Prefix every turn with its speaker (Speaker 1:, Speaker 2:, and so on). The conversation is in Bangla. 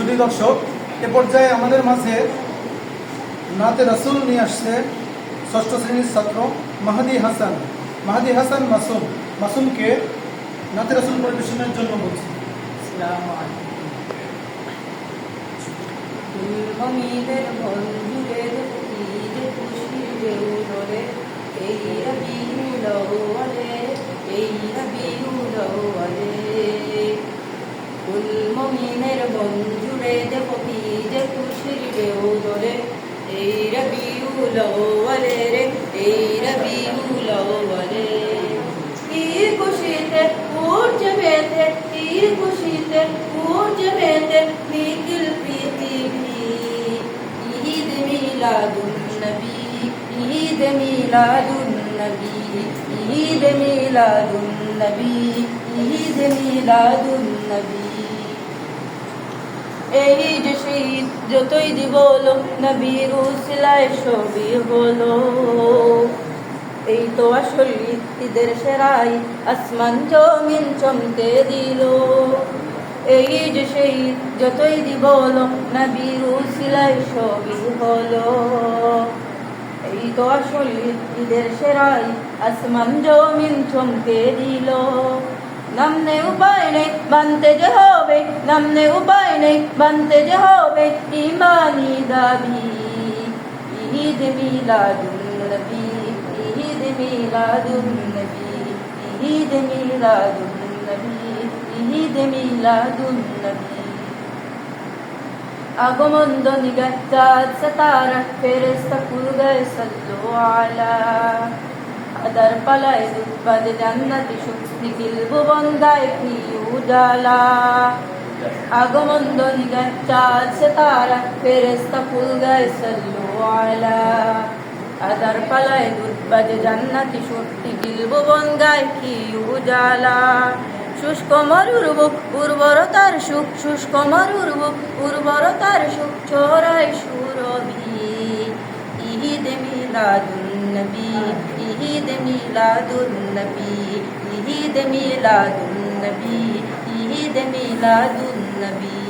Speaker 1: সুধী দর্শক, এ পর্যায়ে আমাদের মাঝে নাতে রাসূল নিয়ে আসছে ষষ্ঠ শ্রেণীর ছাত্র মাহাদি হাসান মাসুমকে নাতে রাসূল পরিবেশনের জন্য বলছি।
Speaker 2: মমিনের বন্ধুদের ঈদ খুশির ঢেউ ধরে এই রবিউল আউয়ালে কুল মমিনের বন্ধুরে দেখো ঈদ খুশির ঢেউ ধরে এই রবিউল আউয়ালে রে এই রবিউল আউয়ালে ঈদ খুশিতে উঠছে বেঁধে ঈদ খুশিতে উঠছে বেঁধে নিখিল পৃথিবী ঈদ মিলাদুন নবী ঈদ মিলাদুন নবী ঈদ মিলাদুন নবী ঈদ মিলাদুন নবী এই যে শহীদ যতই দিব নবীর উসিলায় ছবি হলো এই তো আসল ঈদের সেরাই আসমান জমিন চমকে দিল এই যে সেই যতই দিব নবীর উসিলায় ছবি হলো এই তো আসল ঈদের সেরাই আসমান জমিন চমকে দিল নামনে উপায় নেই বানতে যে হবে নামনে উপায় নেই বানতে যে হবে ইমানি দাবি ঈদ মিলাদুন নবী ঈদ মিলাদুন নবী ঈদ মিলাদুন নবী ঈদ মিলাদুন নবী আগমন ধ্বনিga চাঁদ সিতারা ফেরেশতা কুল গয়ে সাল্লু আলা আদার পালায় দুধ জান্নাতি সুখী দিল ভুবন গায়ে কি উজালা আগমন ধ্বনিga চাঁদ সিতারা ফেরেশতা কুল গয়ে সাল্লু আলা আদার পালায় দুধ জান্নাতি সুখী দিল ভুবন গায়ে কি উজালা শুষ্ক মরুর বুক উর্বরতার সুখ শুষ্ক মরুর বুক উর্বরতার সুখ ছড়ায় সুরভি ঈদ মিলাদুন নবী ঈদ মিলাদুন নবী ঈদ মিলাদুন নবী ঈদ মিলাদুন নবী